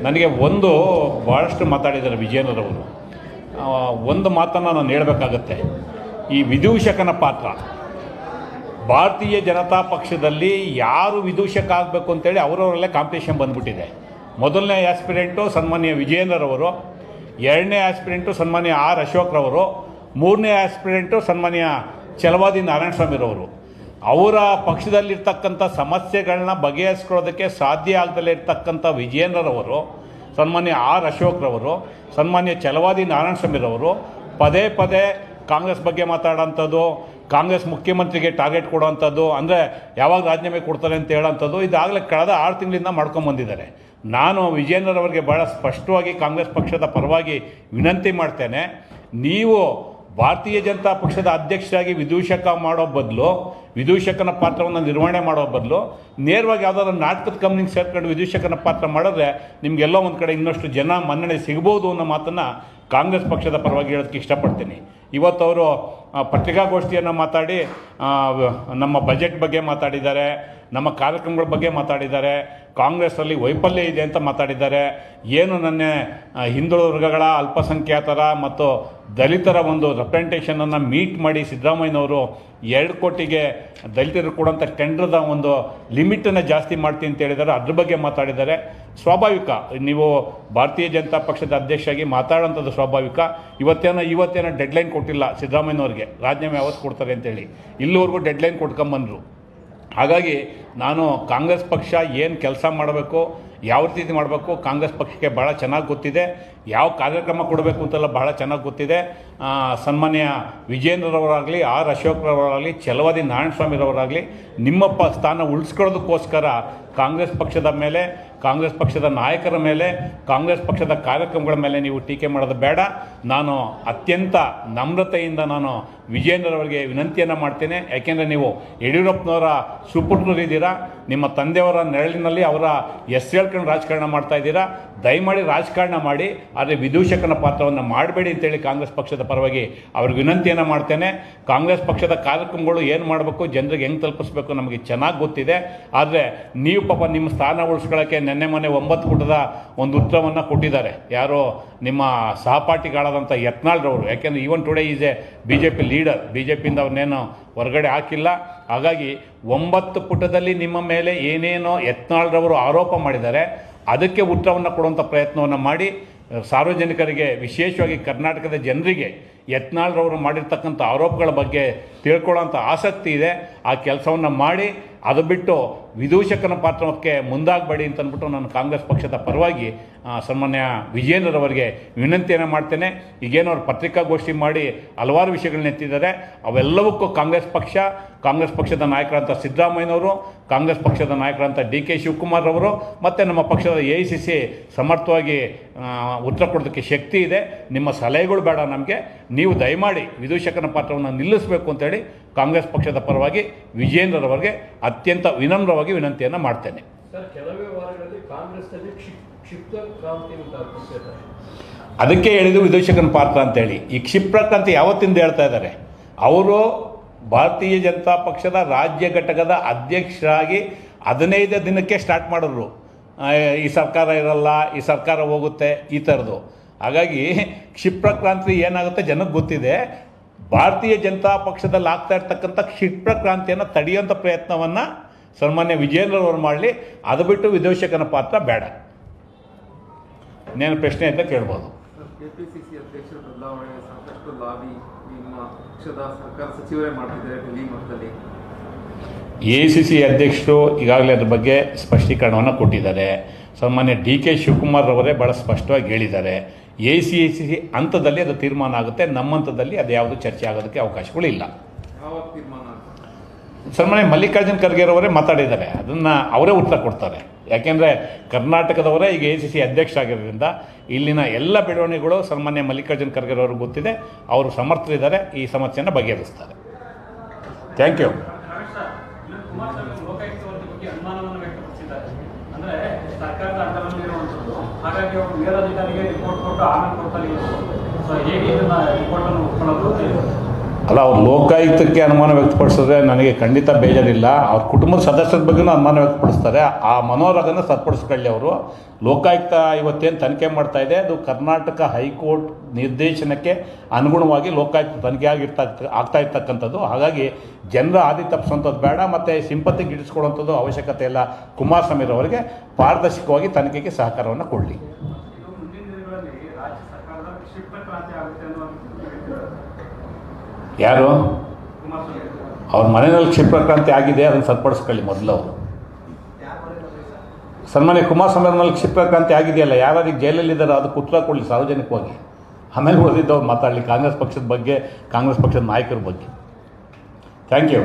ನನಗೆ ಒಂದು ಭಾಳಷ್ಟು ಮಾತಾಡಿದ್ದಾರೆ ವಿಜಯೇಂದ್ರರವರು. ಒಂದು ಮಾತನ್ನು ನಾನು ಹೇಳಬೇಕಾಗತ್ತೆ. ಈ ವಿದೂಷಕನ ಪಾತ್ರ ಭಾರತೀಯ ಜನತಾ ಪಕ್ಷದಲ್ಲಿ ಯಾರು ವಿದೂಷಕ ಆಗಬೇಕು ಅಂತೇಳಿ ಅವರವರಲ್ಲೇ ಕಾಂಪಿಟೇಷನ್ ಬಂದ್ಬಿಟ್ಟಿದೆ. ಮೊದಲನೇ ಆಸ್ಪಿರೆಂಟು ಸನ್ಮಾನ್ಯ ವಿಜಯೇಂದ್ರರವರು, ಎರಡನೇ ಆಸ್ಪಿರೆಂಟು ಸನ್ಮಾನ್ಯ ಆರ್ ಅಶೋಕ್ರವರು, ಮೂರನೇ ಆಸ್ಪಿರೆಂಟು ಸನ್ಮಾನ್ಯ ಛಲವಾದಿ ನಾರಾಯಣಸ್ವಾಮಿರವರು. ಅವರ ಪಕ್ಷದಲ್ಲಿರ್ತಕ್ಕಂಥ ಸಮಸ್ಯೆಗಳನ್ನ ಬಗೆಹರಿಸ್ಕೊಳ್ಳೋದಕ್ಕೆ ಸಾಧ್ಯ ಆಗದಲ್ಲೇ ಇರ್ತಕ್ಕಂಥ ವಿಜಯೇಂದ್ರರವರು, ಸನ್ಮಾನ್ಯ ಆರ್ ಅಶೋಕ್ರವರು, ಸನ್ಮಾನ್ಯ ಛಲವಾದಿ ನಾರಾಯಣಸ್ವಾಮಿರವರು ಪದೇ ಪದೇ ಕಾಂಗ್ರೆಸ್ ಬಗ್ಗೆ ಮಾತಾಡೋಂಥದ್ದು, ಕಾಂಗ್ರೆಸ್ ಮುಖ್ಯಮಂತ್ರಿಗೆ ಟಾರ್ಗೆಟ್ ಕೊಡೋವಂಥದ್ದು, ಅಂದರೆ ಯಾವಾಗ ರಾಜೀನಾಮೆ ಕೊಡ್ತಾರೆ ಅಂತ ಹೇಳೋಂಥದ್ದು ಇದಾಗಲೇ ಕಳೆದ 6 ತಿಂಗಳಿಂದ ಮಾಡ್ಕೊಂಬಂದಿದ್ದಾರೆ. ನಾನು ವಿಜಯೇಂದ್ರರವರಿಗೆ ಭಾಳ ಸ್ಪಷ್ಟವಾಗಿ ಕಾಂಗ್ರೆಸ್ ಪಕ್ಷದ ಪರವಾಗಿ ವಿನಂತಿ ಮಾಡ್ತೇನೆ. ನೀವು ಭಾರತೀಯ ಜನತಾ ಪಕ್ಷದ ಅಧ್ಯಕ್ಷರಾಗಿ ವಿದೂಷಕ ಮಾಡೋ ಬದಲು, ವಿದೂಷಕನ ಪಾತ್ರವನ್ನು ನಿರ್ವಹಣೆ ಮಾಡೋ ಬದಲು ನೇರವಾಗಿ ಯಾವುದಾದ್ರು ನಾಟಕದ ಕಂಪ್ನಿಗೆ ಸೇರ್ಕೊಂಡು ವಿದೂಷಕನ ಪಾತ್ರ ಮಾಡಿದ್ರೆ ನಿಮಗೆಲ್ಲೋ ಒಂದು ಕಡೆ ಇನ್ನಷ್ಟು ಜನ ಮನ್ನಣೆ ಸಿಗ್ಬೋದು ಅನ್ನೋ ಮಾತನ್ನು ಕಾಂಗ್ರೆಸ್ ಪಕ್ಷದ ಪರವಾಗಿ ಹೇಳೋದಕ್ಕೆ ಇಷ್ಟಪಡ್ತೀನಿ. ಇವತ್ತು ಅವರು ಪತ್ರಿಕಾಗೋಷ್ಠಿಯನ್ನು ಮಾತಾಡಿ ನಮ್ಮ ಬಜೆಟ್ ಬಗ್ಗೆ ಮಾತಾಡಿದ್ದಾರೆ, ನಮ್ಮ ಕಾರ್ಯಕ್ರಮಗಳ ಬಗ್ಗೆ ಮಾತಾಡಿದ್ದಾರೆ, ಕಾಂಗ್ರೆಸ್ಸಲ್ಲಿ ವೈಫಲ್ಯ ಇದೆ ಅಂತ ಮಾತಾಡಿದ್ದಾರೆ. ಏನು ನನ್ನ ಹಿಂದುಳಿದ ವರ್ಗಗಳ, ಅಲ್ಪಸಂಖ್ಯಾತರ ಮತ್ತು ದಲಿತರ ಒಂದು ರೆಪ್ರೆಸೆಂಟೇಷನನ್ನು ಮೀಟ್ ಮಾಡಿ ಸಿದ್ದರಾಮಯ್ಯನವರು 2 ಕೋಟಿಗೆ ದಲಿತರು ಕೊಡುವಂಥ ಟೆಂಡರ್ದ ಒಂದು ಲಿಮಿಟನ್ನು ಜಾಸ್ತಿ ಮಾಡ್ತೀನಿ ಅಂತ ಹೇಳಿದ್ದಾರೆ. ಅದ್ರ ಬಗ್ಗೆ ಮಾತಾಡಿದ್ದಾರೆ. ಸ್ವಾಭಾವಿಕ, ನೀವು ಭಾರತೀಯ ಜನತಾ ಪಕ್ಷದ ಅಧ್ಯಕ್ಷರಾಗಿ ಮಾತಾಡೋಂಥದ್ದು ಸ್ವಾಭಾವಿಕ. ಇವತ್ತೇನೋ ಡೆಡ್ಲೈನ್ ಕೊಟ್ಟಿಲ್ಲ ಸಿದ್ದರಾಮಯ್ಯನವ್ರಿಗೆ, ರಾಜೀನಾಮೆ ಯಾವತ್ತು ಕೊಡ್ತಾರೆ ಅಂತೇಳಿ. ಇಲ್ಲಿವರೆಗೂ ಡೆಡ್ಲೈನ್ ಕೊಟ್ಕೊಂಬಂದರು. ಹಾಗಾಗಿ ನಾನು ಕಾಂಗ್ರೆಸ್ ಪಕ್ಷ ಏನು ಕೆಲಸ ಮಾಡಬೇಕು, ಯಾವ ರೀತಿ ಮಾಡಬೇಕು ಕಾಂಗ್ರೆಸ್ ಪಕ್ಷಕ್ಕೆ ಭಾಳ ಚೆನ್ನಾಗಿ ಗೊತ್ತಿದೆ. ಯಾವ ಕಾರ್ಯಕ್ರಮ ಕೊಡಬೇಕು ಅಂತೆಲ್ಲ ಭಾಳ ಚೆನ್ನಾಗಿ ಗೊತ್ತಿದೆ. ಸನ್ಮಾನ್ಯ ವಿಜಯೇಂದ್ರರವರಾಗಲಿ, ಆರ್ ಅಶೋಕ್ರವರಾಗಲಿ, ಛಲವಾದಿ ನಾರಾಯಣಸ್ವಾಮಿರವರಾಗಲಿ ನಿಮ್ಮ ಸ್ಥಾನ ಉಳಿಸ್ಕೊಳ್ಳೋದಕ್ಕೋಸ್ಕರ ಕಾಂಗ್ರೆಸ್ ಪಕ್ಷದ ಮೇಲೆ, ಕಾಂಗ್ರೆಸ್ ಪಕ್ಷದ ನಾಯಕರ ಮೇಲೆ, ಕಾಂಗ್ರೆಸ್ ಪಕ್ಷದ ಕಾರ್ಯಕ್ರಮಗಳ ಮೇಲೆ ನೀವು ಟೀಕೆ ಮಾಡೋದು ಬೇಡ. ನಾನು ಅತ್ಯಂತ ನಮ್ರತೆಯಿಂದ ನಾನು ವಿಜಯೇಂದ್ರರವರಿಗೆ ವಿನಂತಿಯನ್ನು ಮಾಡ್ತೇನೆ. ಯಾಕೆಂದರೆ ನೀವು ಯಡಿಯೂರಪ್ಪನವರ ಸುಪುತ್ರರಿದ್ದೀರಾ, ನಿಮ್ಮ ತಂದೆಯವರ ನೆರಳಿನಲ್ಲಿ ಅವರ ಹೆಸರು ಹೇಳ್ಕೊಂಡು ರಾಜಕಾರಣ ಮಾಡ್ತಾಯಿದ್ದೀರಾ. ದಯಮಾಡಿ ರಾಜಕಾರಣ ಮಾಡಿ, ಆದರೆ ವಿದೂಷಕನ ಪಾತ್ರವನ್ನು ಮಾಡಬೇಡಿ ಅಂತೇಳಿ ಕಾಂಗ್ರೆಸ್ ಪಕ್ಷದ ಪರವಾಗಿ ಅವ್ರಿಗೆ ವಿನಂತಿಯನ್ನು ಮಾಡ್ತೇನೆ. ಕಾಂಗ್ರೆಸ್ ಪಕ್ಷದ ಕಾರ್ಯಕ್ರಮಗಳು ಏನು ಮಾಡಬೇಕು, ಜನರಿಗೆ ಹೆಂಗೆ ತಲುಪಿಸ್ಬೇಕು ನಮಗೆ ಚೆನ್ನಾಗಿ ಗೊತ್ತಿದೆ. ಆದರೆ ನೀವು ಪಾಪ ನಿಮ್ಮ ಸ್ಥಾನ ಉಳಿಸ್ಕೊಳ್ಳೋಕ್ಕೆ ಮೊನ್ನೆ 9 ಪುಟದ ಒಂದು ಉತ್ತರವನ್ನು ಕೊಟ್ಟಿದ್ದಾರೆ ಯಾರೋ ನಿಮ್ಮ ಸಹಪಾಠಿಗಳಾದಂಥ ಯತ್ನಾಳ್ರವರು. ಯಾಕೆಂದರೆ even today is a BJP leader, BJPಯಿಂದ ಅವ್ರನ್ನೇನು ಹೊರಗಡೆ ಹಾಕಿಲ್ಲ. ಹಾಗಾಗಿ 9 ಪುಟದಲ್ಲಿ ನಿಮ್ಮ ಮೇಲೆ ಏನೇನೋ ಯತ್ನಾಳ್ರವರು ಆರೋಪ ಮಾಡಿದ್ದಾರೆ, ಅದಕ್ಕೆ ಉತ್ತರವನ್ನು ಕೊಡುವಂಥ ಪ್ರಯತ್ನವನ್ನು ಮಾಡಿ ಸಾರ್ವಜನಿಕರಿಗೆ, ವಿಶೇಷವಾಗಿ ಕರ್ನಾಟಕದ ಜನರಿಗೆ ಯತ್ನಾಳ್ರವರು ಮಾಡಿರ್ತಕ್ಕಂಥ ಆರೋಪಗಳ ಬಗ್ಗೆ ತಿಳ್ಕೊಳ್ಳೋಂಥ ಆಸಕ್ತಿ ಇದೆ. ಆ ಕೆಲಸವನ್ನು ಮಾಡಿ, ಅದು ಬಿಟ್ಟು ವಿದೂಷಕನ ಪಾತ್ರಕ್ಕೆ ಮುಂದಾಗಬೇಡಿ ಅಂತ ಅಂದ್ಬಿಟ್ಟು ನಾನು ಕಾಂಗ್ರೆಸ್ ಪಕ್ಷದ ಪರವಾಗಿ ಸನ್ಮಾನ್ಯ ವಿಜಯೇಂದ್ರರವರಿಗೆ ವಿನಂತಿಯನ್ನು ಮಾಡ್ತೇನೆ. ಈಗೇನೋ ಅವ್ರು ಪತ್ರಿಕಾಗೋಷ್ಠಿ ಮಾಡಿ ಹಲವಾರು ವಿಷಯಗಳನ್ನ ಎತ್ತಿದ್ದಾರೆ. ಅವೆಲ್ಲವಕ್ಕೂ ಕಾಂಗ್ರೆಸ್ ಪಕ್ಷ, ಕಾಂಗ್ರೆಸ್ ಪಕ್ಷದ ನಾಯಕರಂಥ ಸಿದ್ದರಾಮಯ್ಯನವರು, ಕಾಂಗ್ರೆಸ್ ಪಕ್ಷದ ನಾಯಕರಂಥ DK ಶಿವಕುಮಾರ್ ಅವರು ಮತ್ತು ನಮ್ಮ ಪಕ್ಷದ AICC ಸಮರ್ಥವಾಗಿ ಉತ್ತರ ಕೊಡೋದಕ್ಕೆ ಶಕ್ತಿ ಇದೆ. ನಿಮ್ಮ ಸಲಹೆಗಳು ಬೇಡ ನಮಗೆ. ನೀವು ದಯಮಾಡಿ ವಿದೂಷಕನ ಪಾತ್ರವನ್ನು ನಿಲ್ಲಿಸಬೇಕು ಅಂತೇಳಿ ಕಾಂಗ್ರೆಸ್ ಪಕ್ಷದ ಪರವಾಗಿ ವಿಜಯೇಂದ್ರರವರಿಗೆ ಅತ್ಯಂತ ವಿನಮ್ರವಾಗಿ ವಿನಂತಿಯನ್ನು ಮಾಡ್ತೇನೆ. ಅದಕ್ಕೆ ಹೇಳಿದ್ದು ವಿದೂಷಕನ ಪಾತ್ರ ಅಂತೇಳಿ. ಈ ಕ್ಷಿಪ್ರಕ್ರಾಂತಿ ಯಾವತ್ತಿಂದ ಹೇಳ್ತಾ ಇದ್ದಾರೆ ಅವರು. ಭಾರತೀಯ ಜನತಾ ಪಕ್ಷದ ರಾಜ್ಯ ಘಟಕದ ಅಧ್ಯಕ್ಷರಾಗಿ 15 ದಿನಕ್ಕೆ ಸ್ಟಾರ್ಟ್ ಮಾಡಿದ್ರು. ಈ ಸರ್ಕಾರ ಇರಲ್ಲ, ಈ ಸರ್ಕಾರ ಹೋಗುತ್ತೆ, ಈ ಥರದ್ದು. ಹಾಗಾಗಿ ಕ್ಷಿಪ್ರಕ್ರಾಂತಿ ಏನಾಗುತ್ತೆ ಜನಕ್ಕೆ ಗೊತ್ತಿದೆ. ಭಾರತೀಯ ಜನತಾ ಪಕ್ಷದಲ್ಲಿ ಆಗ್ತಾ ಇರ್ತಕ್ಕಂಥ ಕ್ಷಿಪ್ರಕ್ರಾಂತಿಯನ್ನು ತಡೆಯುವಂಥ ಪ್ರಯತ್ನವನ್ನು ಸನ್ಮಾನ್ಯ ವಿಜಯೇಂದ್ರರವರು ಮಾಡಲಿ. ಅದು ಬಿಟ್ಟು ವಿದೂಷಕನ ಪಾತ್ರ ಬೇಡ. ಇನ್ನೇನು ಪ್ರಶ್ನೆ ಅಂತ ಕೇಳ್ಬೋದು. KPCC ಅಧ್ಯಕ್ಷರ ಬದಲಾವಣೆ ಸಾಕಷ್ಟು ಲಾಬಿ ನಿಮ್ಮ ಪಕ್ಷದ ಸರ್ಕಾರ ಸಚಿವರೇ ಮಾಡ್ತಿದ್ದಾರೆ ಡೆಲ್ಲಿ ಮಟ್ಟದಲ್ಲಿ. AICC ಅಧ್ಯಕ್ಷರು ಈಗಾಗಲೇ ಅದ್ರ ಬಗ್ಗೆ ಸ್ಪಷ್ಟೀಕರಣವನ್ನು ಕೊಟ್ಟಿದ್ದಾರೆ. ಸನ್ಮಾನ್ಯ DK ಶಿವಕುಮಾರ್ ಅವರೇ ಭಾಳ ಸ್ಪಷ್ಟವಾಗಿ ಹೇಳಿದ್ದಾರೆ. AICC ಹಂತದಲ್ಲಿ ಅದು ತೀರ್ಮಾನ ಆಗುತ್ತೆ, ನಮ್ಮ ಹಂತದಲ್ಲಿ ಅದು ಯಾವುದು ಚರ್ಚೆ ಆಗೋದಕ್ಕೆ ಅವಕಾಶಗಳಿಲ್ಲ. ಯಾವ ತೀರ್ಮಾನ? ಸನ್ಮಾನ್ಯ ಮಲ್ಲಿಕಾರ್ಜುನ್ ಖರ್ಗೆರವರೇ ಮಾತಾಡಿದ್ದಾರೆ, ಅದನ್ನು ಅವರೇ ಉತ್ತರ ಕೊಡ್ತಾರೆ. ಯಾಕೆಂದರೆ ಕರ್ನಾಟಕದವರೇ ಈಗ AICC ಅಧ್ಯಕ್ಷರಾಗಿರೋದ್ರಿಂದ ಇಲ್ಲಿನ ಎಲ್ಲ ಬೆಳವಣಿಗೆಗಳು ಸನ್ಮಾನ್ಯ ಮಲ್ಲಿಕಾರ್ಜುನ್ ಖರ್ಗೆರವ್ರಿಗೆ ಗೊತ್ತಿದೆ. ಅವರು ಸಮರ್ಥರಿದ್ದಾರೆ, ಈ ಸಮಸ್ಯೆಯನ್ನು ಬಗೆಹರಿಸ್ತಾರೆ. Thank you. ಹಾಗಾಗಿ ಅವರು ಮೇಲಧಿಕಾರಿಗೆ ರಿಪೋರ್ಟ್ ಕೊಟ್ಟು ಆಮೇಲೆ ಕೊಡ್ತಾರೆ. ಸೊ ಹೇಗೆ ಇದನ್ನು ರಿಪೋರ್ಟನ್ನು ಒಪ್ಕೊಳ್ಳೋದು? ಅಲ್ಲ, ಅವ್ರು ಲೋಕಾಯುಕ್ತಕ್ಕೆ ಅನುಮಾನ ವ್ಯಕ್ತಪಡಿಸಿದ್ರೆ ನನಗೆ ಖಂಡಿತ ಬೇಜಾರಿಲ್ಲ. ಅವ್ರ ಕುಟುಂಬದ ಸದಸ್ಯರ ಬಗ್ಗೆನೂ ಅನುಮಾನ ವ್ಯಕ್ತಪಡಿಸ್ತಾರೆ. ಆ ಮನೋರಾಗನ ಸರಿಪಡಿಸ್ಕೊಳ್ಳಿ ಅವರು. ಲೋಕಾಯುಕ್ತ ಇವತ್ತೇನು ತನಿಖೆ ಮಾಡ್ತಾ ಇದೆ ಅದು ಕರ್ನಾಟಕ ಹೈಕೋರ್ಟ್ ನಿರ್ದೇಶನಕ್ಕೆ ಅನುಗುಣವಾಗಿ ಲೋಕಾಯುಕ್ತ ತನಿಖೆ ಆಗ್ತಾ ಇರ್ತಕ್ಕಂಥದ್ದು. ಹಾಗಾಗಿ ಜನರ ಹಾದಿ ತಪ್ಪಿಸುವಂಥದ್ದು ಬೇಡ, ಮತ್ತು ಸಿಂಪತ್ತಿಗೆ ಇಡಿಸ್ಕೊಳ್ಳುವಂಥದ್ದು ಅವಶ್ಯಕತೆ ಇಲ್ಲ. ಕುಮಾರಸ್ವಾಮಿರವರಿಗೆ ಪಾರದರ್ಶಕವಾಗಿ ತನಿಖೆಗೆ ಸಹಕಾರವನ್ನು ಕೊಡಲಿ. ಯಾರು? ಅವ್ರ ಮನೆಯಲ್ಲಿ ಕ್ಷಿಪ್ರಕ್ರಾಂತಿ ಆಗಿದೆ, ಅದನ್ನು ಸರಿಪಡಿಸ್ಕೊಳ್ಳಿ ಮೊದಲು ಅವರು. ಸನ್ಮಾನ್ಯ ಕುಮಾರಸ್ವಾಮಿ ಅವ್ರ ಮೇಲೆ ಕ್ಷಿಪ್ರಕ್ರಾಂತಿ ಆಗಿದೆಯಲ್ಲ, ಯಾರಿಗೆ ಜೈಲಲ್ಲಿದ್ದಾರೆ ಅದಕ್ಕೆ ಉತ್ತರ ಕೊಡಲಿ ಸಾರ್ವಜನಿಕವಾಗಿ. ಆಮೇಲೆ ಉಳಿದಿದ್ದವ್ರು ಮಾತಾಡಲಿ ಕಾಂಗ್ರೆಸ್ ಪಕ್ಷದ ಬಗ್ಗೆ, ಕಾಂಗ್ರೆಸ್ ಪಕ್ಷದ ನಾಯಕರ ಬಗ್ಗೆ. Thank you.